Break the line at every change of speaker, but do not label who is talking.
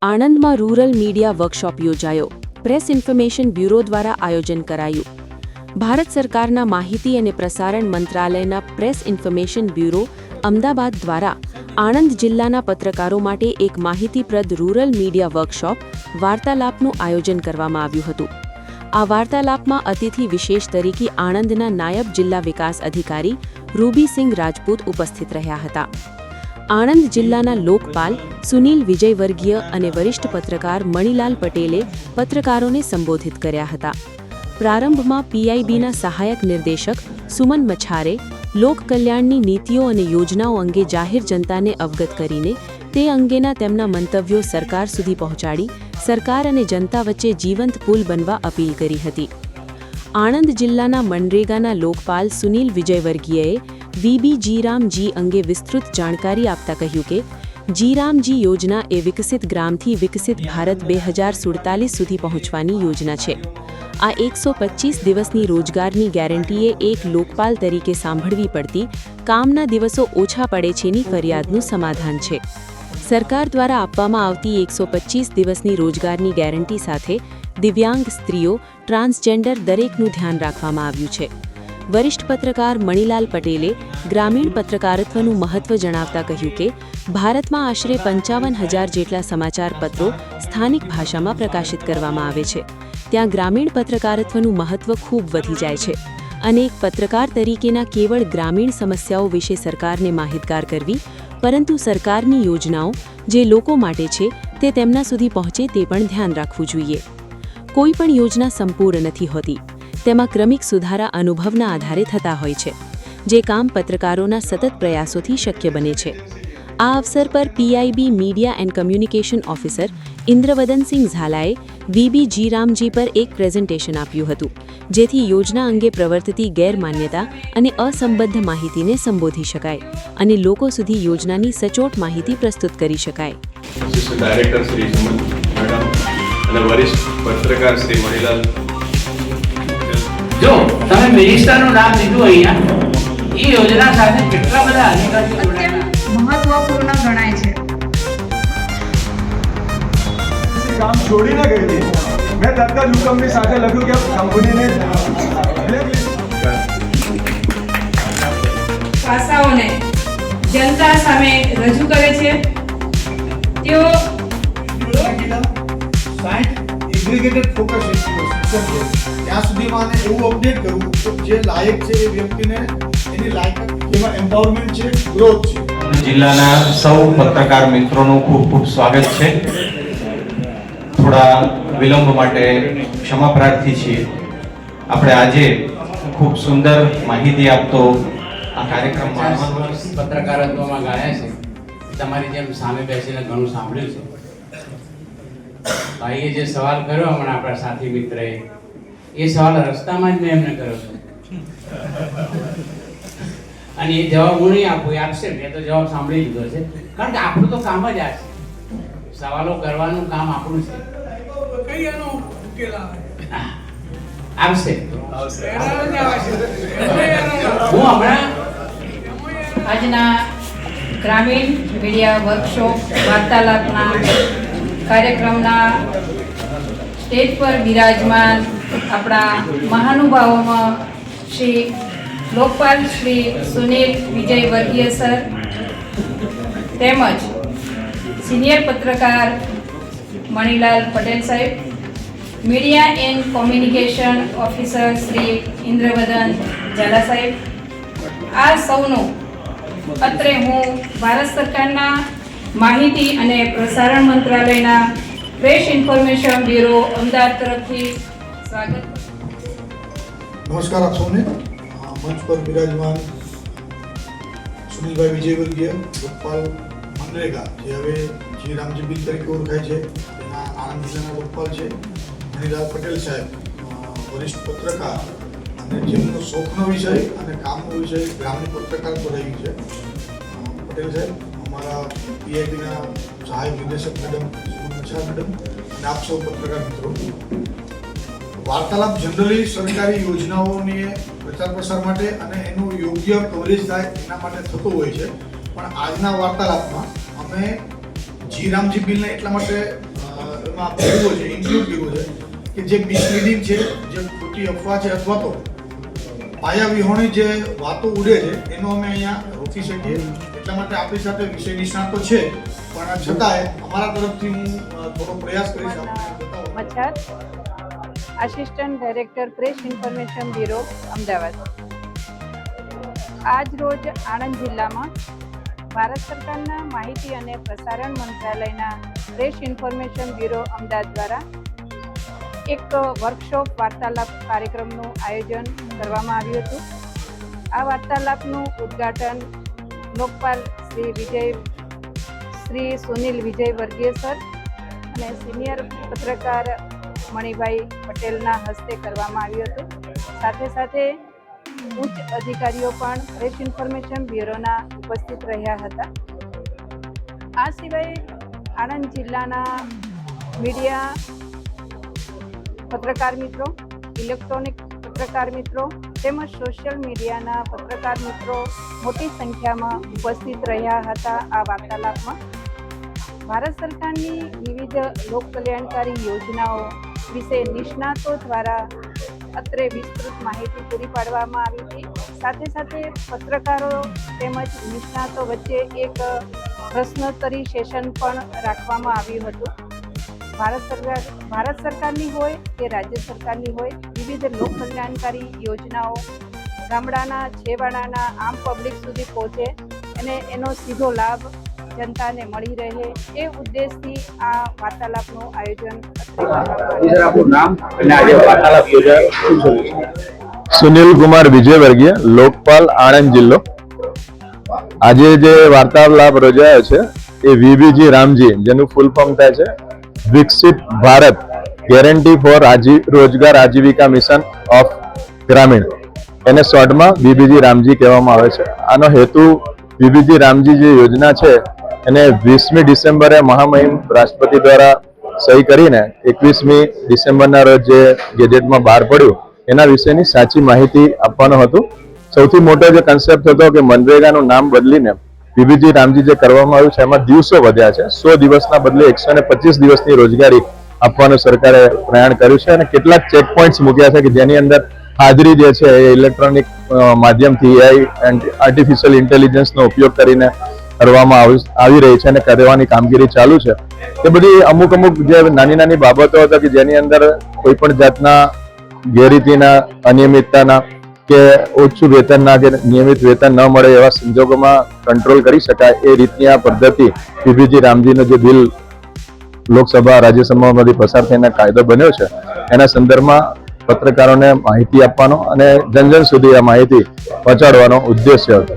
આણંદમાં rural media workshop યોજાયો. Press information bureau દ્વારા આયોજન કરાયું. ભારત સરકારના માહિતી અને પ્રસારણ મંત્રાલયના પ્રેસ ઇન્ફોર્મેશન બ્યુરો અમદાવાદ દ્વારા આણંદ જિલ્લાના પત્રકારો માટે એક માહિતીપ્રદ રૂરલ મીડિયા વર્કશોપ વાર્તાલાપનું આયોજન કરવામાં આવ્યું હતું. આ વાર્તાલાપમાં અતિથિ વિશેષ તરીકે આણંદના નાયબ જિલ્લા વિકાસ અધિકારી રૂબીસિંહ રાજપૂત ઉપસ્થિત રહ્યા હતા. આણંદ જિલ્લાના લોકપાલ સુનિલ વિજયવર્ગીય અને વરિષ્ઠ પત્રકાર મણિલાલ પટેલે પત્રકારોને સંબોધિત કર્યા હતા. પ્રારંભમાં પીઆઈબીના સહાયક નિર્દેશક સુમન મછારે લોક કલ્યાણની નીતિઓ અને યોજનાઓ અંગે જાહેર જનતાને અવગત કરીને તે અંગેના તેમના મંતવ્યો સરકાર સુધી પહોંચાડી સરકાર અને જનતા વચ્ચે જીવંત પુલ બનવા અપીલ કરી હતી. આણંદ જિલ્લાના મનરેગાના લોકપાલ સુનિલ વિજયવર્ગીયએ વીબી જીરામજી અંગે વિસ્તૃત જાણકારી આપતા કહ્યું કે જીરામજી યોજના એ વિકસિત ગ્રામથી વિકસિત ભારત 2047 સુધી પહોંચવાની યોજના છે. આ 125 દિવસની રોજગારની ગેરંટીએ એક લોકપાલ તરીકે સાંભળવી પડતી કામના દિવસો ઓછા પડે છેની ફરિયાદનું સમાધાન છે. સરકાર દ્વારા આપવામાં આવતી 125 દિવસની રોજગારની ગેરંટી સાથે દિવ્યાંગ સ્ત્રીઓ, ટ્રાન્સજેન્ડર દરેકનું ધ્યાન રાખવામાં આવ્યું છે. વરિષ્ઠ પત્રકાર મણિલાલ પટેલે ગ્રામીણ પત્રકારત્વનું મહત્વ જણાવતા કહ્યું કે ભારતમાં આશરે 55,000 જેટલા સમાચાર પત્રો સ્થાનિક ભાષામાં પ્રકાશિત કરવામાં આવે છે. ત્યાં ગ્રામીણ પત્રકારત્વનું મહત્વ ખૂબ વધી જાય છે અને એક પત્રકાર તરીકેના કેવળ ગ્રામીણ સમસ્યાઓ વિશે સરકારને માહિતગાર કરવી, પરંતુ સરકારની યોજનાઓ જે લોકો માટે છે તે તેમના સુધી પહોંચે તે પણ ધ્યાન રાખવું જોઈએ. કોઈ પણ યોજના સંપૂર્ણ નથી હોતી. તેમાં ક્રમિક સુધારા અનુભવના આધારે થતા હોય છે, જે કામ પત્રકારોના સતત પ્રયાસોથી શક્ય બને છે. આ અવસર પર PIB media and communication officer Indravadansinh ઝાલાએ વીબી જીરામજી પર એક પ્રેઝન્ટેશન આપ્યું હતું, જેથી યોજના અંગે પ્રવર્તતી ગેરમાન્યતા અને અસંબદ્ધ માહિતીને સંબોધી શકાય અને લોકો સુધી યોજનાની સચોટ માહિતી પ્રસ્તુત કરી શકાય.
ડાયરેક્ટર શ્રી સુમન મેડમ અને વરિષ્ઠ પત્રકાર શ્રી મણિલાલ,
જો તમે મિનિસ્ટરનું નામ લીધું અહીંયા, એ યોજના સાથે કેટલા બધા અધિકારીઓ જોડાયેલા
મહત્વપૂર્ણ ગણાય છે.
કામ છોડીને ગઈ હતી. મેં તરત જ હુકમની સાથે લખ્યું કે કંપનીને
પાસાઓને જનતા સામે રજૂ કરે છે. તેઓ
એગ્રીગેટેડ ફોકસ સિસ્ટમ છે. ત્યાં સુધીમાં એવું અપડેટ કરવું કે જે લાયક છે એ વ્યક્તિને એની લાયકાત, એમાં એમ્પાવરમેન્ટ છે, ગ્રોથ છે.
જિલ્લાના સૌ પત્રકાર મિત્રોનું ખૂબ ખૂબ સ્વાગત છે. થોડા વિલંબ માટે ક્ષમા પ્રાર્થી છીએ. આપણે આજે ખૂબ સુંદર માહિતી આપતો આ કાર્યક્રમમાં
પત્રકારત્વમાં ગાયા છે. તમારી જેમ સામે બેસીને ઘણું સાંભળ્યું છે. ભાઈએ જે સવાલ કર્યો હમણાં આપણા સાથી મિત્રએ, એ સવાલ રસ્તામાં જ મેં એમને કર્યો છે અને એ જવાબ હું નહીં આપું, એ આપશે. મેં તો જવાબ સાંભળી લીધો છે, કારણ કે આપણું તો કામ જ આ છે. સવાલો કરવાનું કામ આપણું છે. આવશે. હું હમણાં
આજના ગ્રામીણ મીડિયા વર્કશોપ વાર્તાલાપના કાર્યક્રમના સ્ટેજ પર બિરાજમાન આપણા મહાનુભાવોમાં શ્રી લોકપાલ શ્રી સુનિલ વિજયવર્ગીય સર, તેમજ સિનિયર પત્રકાર મણિલાલ પટેલ સાહેબ, media and communication officer Shri Indravadan Jhala સાહેબ, આ સૌનું અત્રે હું ભારત સરકારના માહિતી અને પ્રસારણ મંત્રાલયના પ્રેસ ઇન્ફોર્મેશન બ્યુરો અમદાવાદ તરફથી સ્વાગત.
નમસ્કાર આપ સૌને. મંચ પર બિરાજમાન સુનિલભાઈ વિજયવર્ગીય, લોકપાલ મનરેગા, જે હવે જીરામજી બિલ તરીકે ઓળખાય છે, એના આણંદ જિલ્લાના લોકપાલ છે. મણિલાલ પટેલ સાહેબ, વરિષ્ઠ પત્રકાર અને જેમનો શોખનો વિષય અને કામનો વિષય ગ્રામીણ પત્રકારત્વ રહ્યું છે. પટેલ સાહેબ, અમારા પીઆઈબીના સહાયક નિર્દેશક મેડમ સુમન મછાર મેડમ અને આપ સૌ પત્રકાર મિત્રો. વાર્તાલાપ જનરલી સરકારી યોજનાઓની પ્રચાર પ્રસાર માટે અને એનું યોગ્ય કવરેજ થાય એના માટે થતો હોય છે, પણ આજના વાર્તાલાપમાં અમે જીરામજી બિલને એટલા માટે એમાં બ્યુરો છે, ઇન્ક્લુડ બ્યુરો છે કે જે મિસલીડિંગ છે, જે ખોટી અફવા છે અથવા તો પાયા વિહોણી જે વાતો ઉડે છે એનો અમે અહીંયા રોકી શકીએ. એટલા માટે આપણી સાથે વિષય નિષ્ણાતો છે, પણ છતાંય અમારા તરફથી હું થોડો પ્રયાસ કરીશ આપને બતાવવાનો.
મચ્છર, assistant director press information bureau, Ahmedabad. આજ રોજ આણંદ જિલ્લામાં ભારત સરકારના માહિતી અને પ્રસારણ મંત્રાલયના પ્રેસ ઇન્ફોર્મેશન બ્યુરો અમદાવાદ દ્વારા એક વર્કશોપ વાર્તાલાપ કાર્યક્રમનું આયોજન કરવામાં આવ્યું હતું. આ વાર્તાલાપનું ઉદ્ઘાટન લોકપાલ શ્રી સુનિલ વિજય વર્ગીય સર અને સિનિયર પત્રકાર મણિભાઈ પટેલના હસ્તે કરવામાં આવ્યું હતું. સાથે સાથે ઉચ્ચ અધિકારીઓ પણ પ્રેસ ઇન્ફોર્મેશન બ્યુરોના ઉપસ્થિત રહ્યા હતા. આ સિવાય આણંદ જિલ્લાના મીડિયા પત્રકાર મિત્રો, ઇલેક્ટ્રોનિક પત્રકાર મિત્રો તેમજ સોશિયલ મીડિયાના પત્રકાર મિત્રો મોટી સંખ્યામાં ઉપસ્થિત રહ્યા હતા. આ વાર્તાલાપમાં ભારત સરકારની વિવિધ લોકકલ્યાણકારી યોજનાઓ વિશે નિષ્ણાતો દ્વારા અત્રે વિસ્તૃત માહિતી પૂરી પાડવામાં આવી હતી. સાથે સાથે પત્રકારો તેમજ નિષ્ણાતો વચ્ચે એક પ્રશ્નોત્તરી સેશન પણ રાખવામાં આવ્યું હતું. ભારત સરકારની હોય કે રાજ્ય સરકારની હોય, વિવિધ લોકકલ્યાણકારી યોજનાઓ ગામડાના છેવાડાના આમ પબ્લિક સુધી પહોંચે અને એનો સીધો લાભ જનતાને મળી રહે એ ઉદ્દેશથી આ વાર્તાલાપનું આયોજન
સુનિલ કુમાર વિજય વર્ગીય, લોકપાલ, આણંદ જિલ્લો. આજે જે વાર્તાલાપ યોજાયો છે એ વીબીજી રામજી, જેનું ફૂલ ફોર્મ થાય છે વિકસિત ભારત ગેરંટી ફોર રોજગાર આજીવિકા મિશન ઓફ ગ્રામીણ, એને શોર્ટમાં વીબીજી રામજી કહેવામાં આવે છે. આનો હેતુ વીબીજી રામજી જે યોજના છે એને 20મી ડિસેમ્બરે મહામહિમ રાષ્ટ્રપતિ દ્વારા સહી કરીને 21મી ડિસેમ્બરના રોજ જે ગેજેટમાં બહાર પડ્યું એના વિશેની સાચી માહિતી આપવાનો હતું. સૌથી મોટો જે કન્સેપ્ટ હતો કે મનરેગાનું નામ બદલીને વીબીજી રામજી જે કરવામાં આવ્યું છે એમાં દિવસો વધ્યા છે. 100 દિવસના બદલે 125 દિવસની રોજગારી આપવાનું સરકારે પ્રયાણ કર્યું છે અને કેટલાક ચેક પોઈન્ટ્સ મૂક્યા છે કે જેની અંદર હાજરી જે છે એ ઇલેક્ટ્રોનિક માધ્યમથી એઆઈ આર્ટિફિશિયલ ઇન્ટેલિજન્સનો ઉપયોગ કરીને કરવામાં આવી રહી છે અને કરવાની કામગીરી ચાલુ છે. એ બધી અમુક જે નાની બાબતો હતા કે જેની અંદર કોઈ પણ જાતના ગેરરીતિના, અનિયમિતતાના કે ઓછું વેતનના કે નિયમિત વેતન ન મળે એવા સંજોગોમાં કંટ્રોલ કરી શકાય એ રીતની આ પદ્ધતિ વીબીજી રામજીનો જે બિલ લોકસભા રાજ્યસભામાંથી પસાર થઈને કાયદો બન્યો છે એના સંદર્ભમાં પત્રકારોને માહિતી આપવાનો અને જન સુધી આ માહિતી પહોંચાડવાનો ઉદ્દેશ્ય હતો.